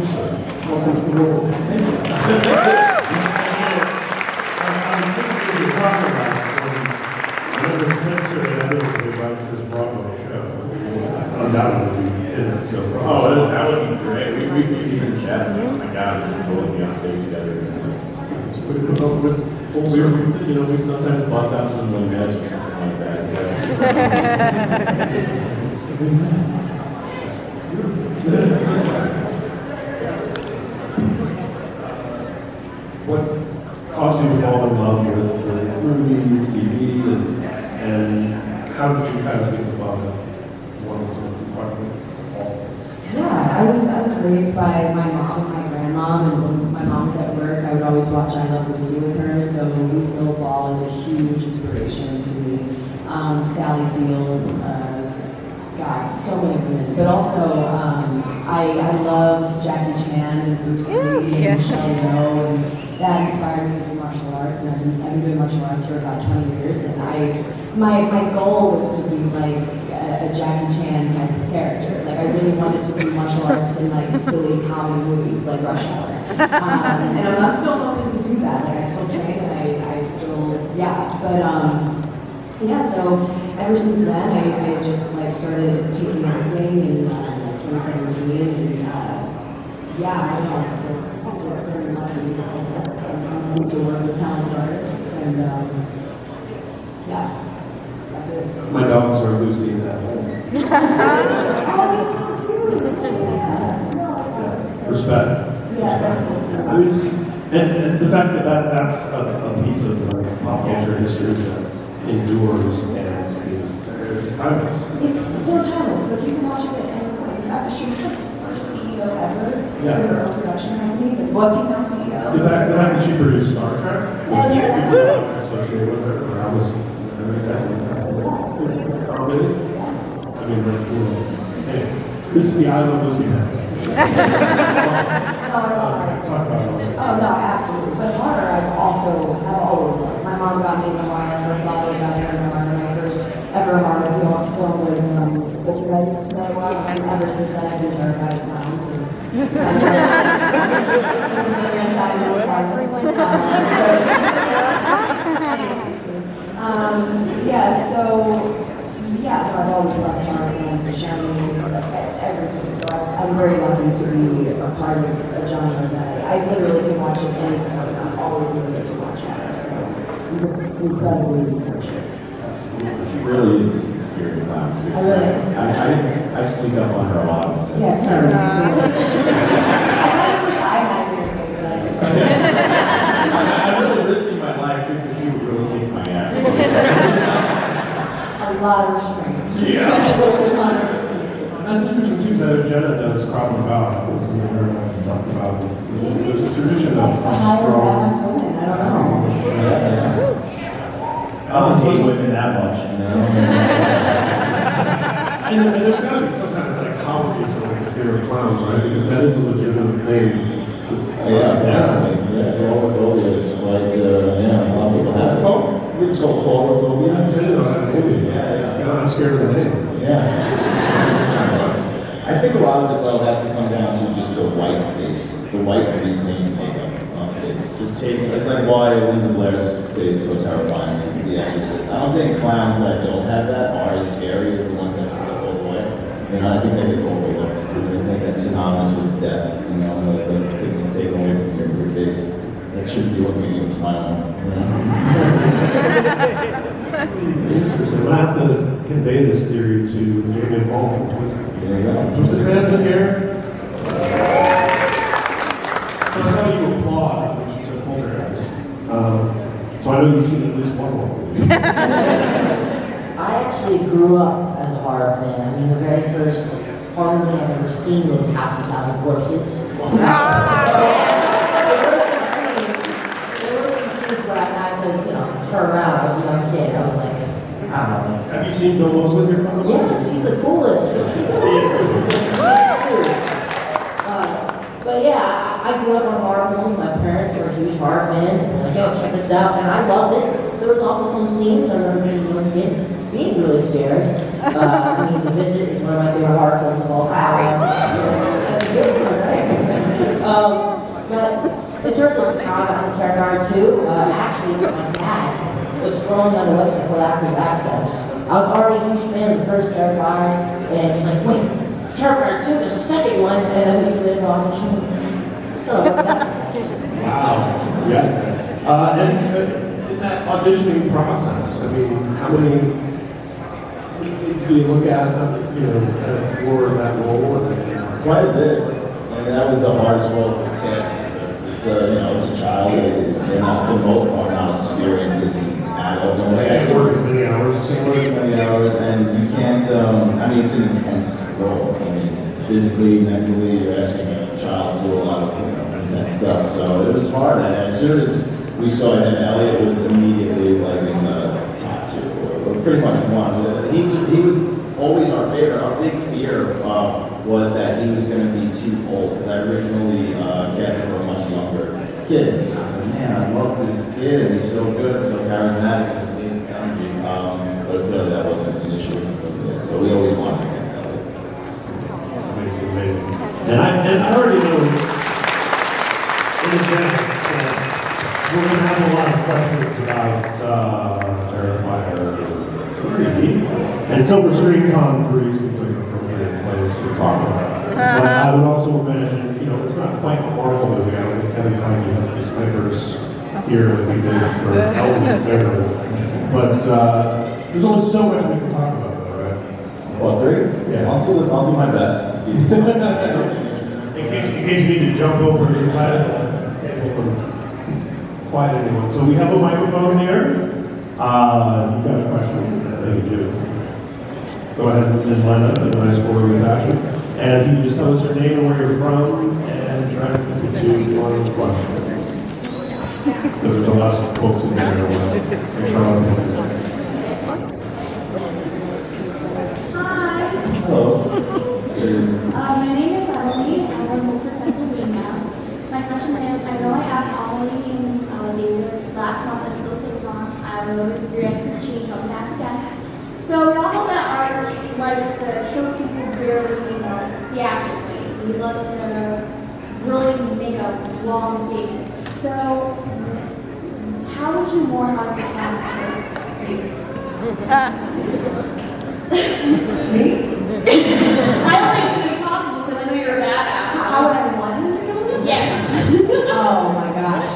sir. Welcome to the world. Thank you. Whenever Spencer inevitably writes his Broadway show, undoubtedly in it. So, that would be great. We've even chatted. Oh my God, we should totally be on stage together. it's pretty cool. We sometimes bust out some vignettes or something like that. What caused you to fall in love with movies, TV, and how did you kind of think about wanting to be part of all of this? Yeah, I was raised by my mom and my grandmom, and when my mom was at work, I would always watch I Love Lucy with her, so Lucille Ball is a huge inspiration to me. Sally Field, God, so many women. But also, I love Jackie Chan and Bruce Lee and Michelle Yeoh, and that inspired me to do martial arts, and I've been doing martial arts for about 20 years, and my goal was to be like a Jackie Chan type of character. Like, I really wanted to do martial arts in like silly comedy movies like Rush Hour. And I'm still hoping to do that. Like, I still train and I still, so ever since then, I just like started taking acting in 2017, and I don't know, I've been lucky, I guess. I'm to work with talented artists, and that's it. My dogs are Lucy in that film. Respect. Yeah, that's I mean, and the fact that that's a piece of pop culture history that endures and is timeless. It's so timeless. Like, you can watch it at any point. In fact, she was like the first CEO ever for her own production company. Like, female CEO. The fact that she produced Star Trek was associated with her. I was commented. I mean, really cool. Hey, this is the I Love Lucy now. No, I love her. Talk about it. Oh, no, absolutely. But horror, have always loved. My mom got me into horror. My father got me into horror. My first ever horror film was Poltergeist. And ever since then, I've been terrified of clowns. And it's this is the franchise I'm part of. I've always loved horror films, The Shining, everything. So I'm very lucky to be a part of a genre that I literally can watch it any point. I'm always in the mood to watch horror. So I'm just incredibly fortunate. She really is a scary clown. I really I sneak up on her a lot. So. Yes, sir. I kind of wish I had your name, but I didn't. I'm really risking my life too, because she would really kick my ass. A lot of restraint. Yeah. That's interesting too, because Jenna does Krav Maga. As we talked about, there's a tradition of strong. Badass women. I don't know. I don't teach women that much, you know. And there's got to be some kind of psychology to like the fear of clowns, right? Because that is a legitimate thing. Definitely. Yeah, coulrophobia is quite, a lot of people have it. It's called coulrophobia. That's it, I'm scared of the name. Yeah. I think a lot of it, though, has to come down to just the white face. The white face making makeup on the face. Just taking, it's like why Linda Blair's face is so terrifying in The Exorcist. I don't think clowns that don't have that are as scary as the ones that just look all the way. You know, I think that it's overlooked because I think that's synonymous with death. You know, the things taken away from your face. That shouldn't be looking at you and smiling. You know? Interesting. We'll have to convey this theory to Jamie Ball from Twisted. There you go. Twisted fans in here? So I saw you applaud when she said Poltergeist. So I know you've seen at least one horror movie. I actually grew up as a horror fan. I mean, the very first horror movie I've ever seen was House of a Thousand Corpses. There were some scenes where I had to, turn around. I was a young kid. I was like, I don't know. Have you seen Bill Moseley here? Yes, he's the coolest. He's the coolest. He's the sweetest dude. But yeah, I grew up on horror films. My parents were huge horror fans. And they're like, yo, check this out. And I loved it. There was also some scenes I remember being a young kid being really scared. I mean, The Visit is one of my favorite horror films of all time. But in terms of how I got to Terrifier 2, actually, my dad was scrolling on the website called Actors Access. I was already a huge fan of the first Terrifier, and he was like, wait, Terrifier 2, there's a second one, and then we submitted an audition. It's kind of worked out. Wow. Yeah. And in that auditioning process, I mean, how many kids do you look at, for that role? Quite a bit. I mean, that was the hardest role for kids because it's a child. They're not, for the most part, not as experienced as an adult. They have to work as many hours. Many hours, and you can't. I mean, it's an intense role. I mean, physically, mentally, you're asking a child to do a lot of intense stuff. So it was hard. And as soon as we saw him, Elliot was immediately like in the top two, or pretty much one. He was always our favorite. Our big fear was that he was going to be too old, because I originally cast him for a much younger kid. I was like, man, I love this kid, and he's so good, so charismatic, and his energy. But clearly that wasn't an issue. So we always wanted to cast Elliot. Amazing, amazing. And I already know in advance that we're going to have a lot of questions about Terrifier 3, and Silver Screen Con 3 seems like a permanent place to talk about it. But I would also imagine, it's not quite a Marvel movie. I don't think Kevin Feige has the Snickers here that we did for Elvis Bear. But there's only so much we can talk about, though, right? Well, 3? Yeah. I'll do my best to give you something interesting. In case you need to jump over to the side of the table for quiet anyone. So we have a microphone here. You got a question? I think you do. Go ahead and line up in a nice orderly fashion. And if you can just tell us your name and where you're from, and try to keep it to one question. Because there's a lot of folks in there. Hi. Hello. My name is Emily. I'm from Pittsburgh, Pennsylvania. My question is, I know I asked Emily and David last month and still stays on. I don't know if you're interested in change on that again. So we all know that art likes to kill people very, theatrically. He loves to really make a long statement. So how would you warn other people to kill you? Me? I don't think it's going to be possible because I know you're a badass. How would I want him to kill me? Yes. Oh my gosh.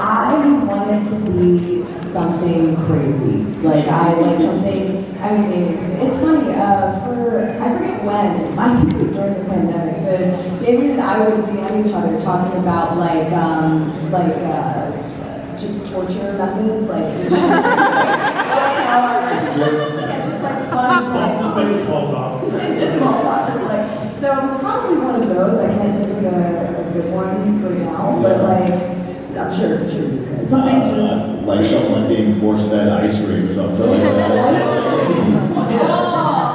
I want it to be something crazy. Like something, David, it's funny, I forget when, I think it was during the pandemic, but David and I would DM each other talking about just torture methods, just like fun, Just make it small talk. just small talk, so probably one of those. I can't think of a good one right now, but I'm sure you could. Something just like someone being force-fed ice cream or something like that.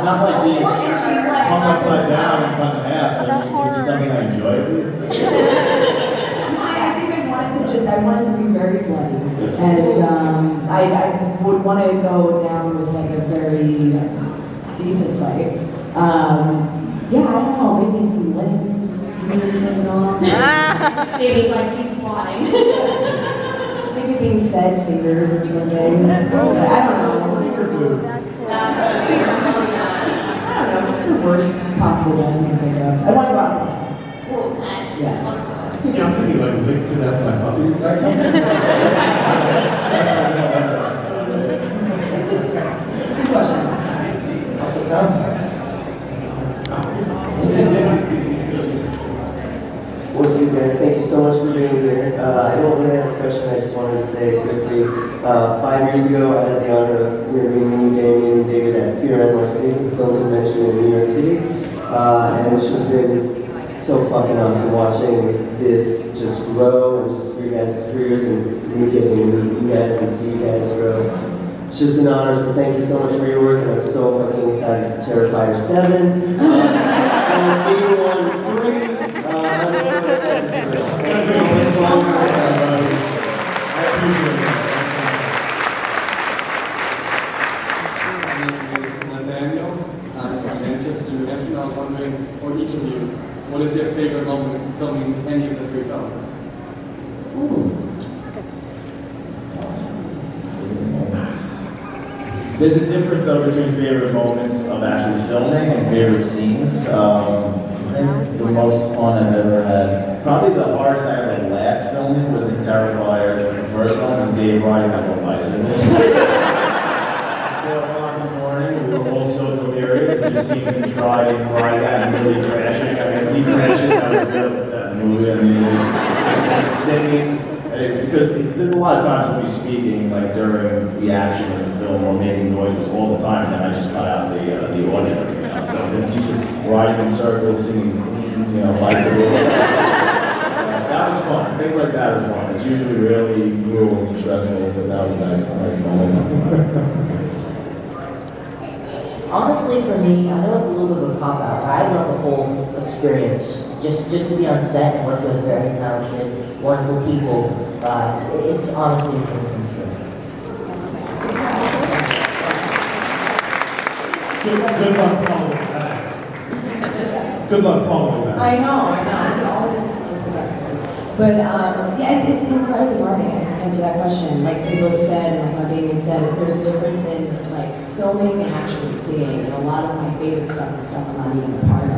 Not like being hung upside down and cut in half. I mean, it could be something I enjoy. I think I wanted to be very bloody, and I would want to go down with a very decent fight. I don't know, maybe some limbs moving off. David, he's plotting. Maybe being fed fingers or something. I don't know. That's weird. I don't know, just the worst possible one I can think of. I want to go out with Oh, nice. Yeah. Yeah, I'm thinking link to that by puppy. Good question. What's up, guys? Thank you so much for being here. I don't really have a question. I just wanted to say quickly, 5 years ago, I had the honor of interviewing you, Damien, and David at Fear NYC, the film convention in New York City. And it's just been so fucking awesome watching this just grow and just your guys' careers and me getting to meet you guys and see you guys grow. It's just an honor, so thank you so much for your work, and I'm so fucking excited for Terrifier 7. And B1 3. I'm so excited for this. Thank you so much for all your work, everybody. I appreciate it. My name is Nathaniel. I'm from Manchester, New Hampshire. I was wondering, for each of you, what is your favorite moment filming any of the 3 films. There's a difference though between favorite moments of actually filming and favorite scenes. I think the most fun I've ever had, probably the hardest I ever laughed filming was in Terrifier. The first one was Dave riding on a bicycle. 4 o'clock in the morning, we were all so delirious and just seeing him try and ride that and really crashing. I mean, he crashes, that was good with that movie. I mean, he was singing. Because there's a lot of times we'll be speaking like during the action of the film or making noises all the time, and then I just cut out the audio. You know? So then he's just riding in circles, singing, you know, bicycle. That was fun. Things like that are fun. It's usually really grueling and stressful, but that was a nice moment. Honestly, for me, I know it's a little bit of a cop-out, but I love the whole experience. Just to be on set and work with very talented, wonderful people, it's honestly a dream come true. Good luck following that. Good luck following that. I know. He always the best. But yeah, it's incredibly rewarding to answer that question. Like people have said, and like how Damien said, there's a difference in like filming and actually seeing. And a lot of my favorite stuff is stuff I'm not even a part of.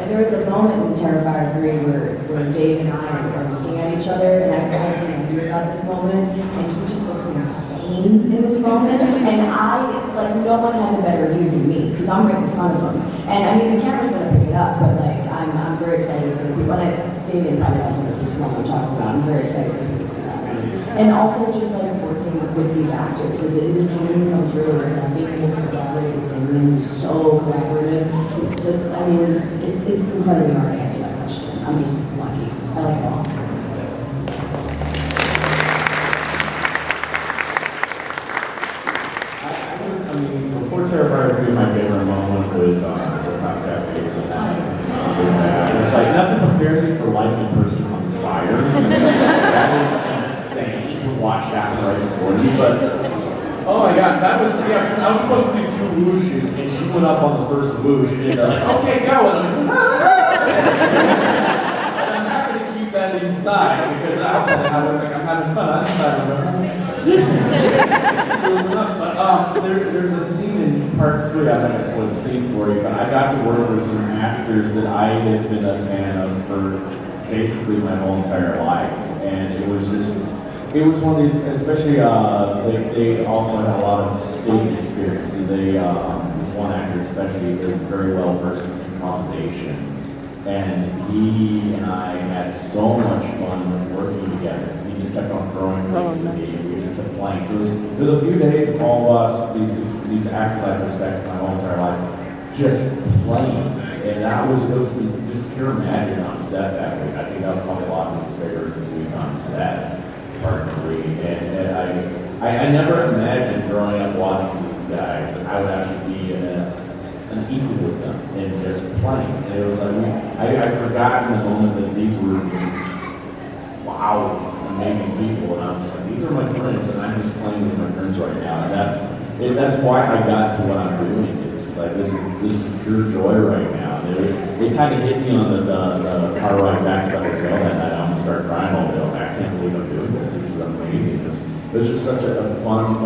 And there was a moment in Terrifier 3 where Dave and I are looking at each other, and I didn't hear about this moment, and he just looks insane in this moment. And no one has a better view than me, because I'm right in front of him. And I mean, the camera's gonna pick it up, but like, I'm very excited for the people. And Damien probably also knows which one we're talking about. I'm very excited for people to see that one. And also just like working with these actors is a dream come true, and being able to collaborate with Damien, who's so collaborative. It's just, I mean, it's incredibly hard to answer that question. I'm just lucky. I like it all. I mean, before Terrifier 3, my favorite moment was the Top Cafe sometimes. It's like nothing prepares you for lighting a person on fire. That is insane to watch that right before you, but oh my god, that was, yeah, I was supposed to do 2 whooshes, and she went up on the first whoosh, and they're like, okay, go, and I'm like, and I'm happy to keep that inside, because I was like, I'm having fun, I'm but there's a scene in part 3, I'm not going to spoil the scene for you, but I got to work with some actors that I had been a fan of for basically my whole entire life, and it was just, it was one of these, especially, they also had a lot of stage experience. So they, this one actor especially is very well versed in improvisation. And he and I had so much fun working together because he just kept on throwing things to me and we just kept playing. So it was a few days of all of us, these actors I've respected my whole entire life, just playing. And it was just pure magic on set that week. I think that was probably a lot of people's favorite week on set. Part 3, and I never imagined growing up watching these guys that I would actually be an equal with them and just playing. And it was like, I forgot in the moment that these were these, wow, amazing people, and I was like, these are my friends, and I'm just playing with my friends right now. And that's why I got to what I'm doing. It's like, this is pure joy right now. It kind of hit me on the car ride back to the hotel that night. I almost started crying all day. I was like, I can't believe I'm doing this. This is amazing. It was just such a fun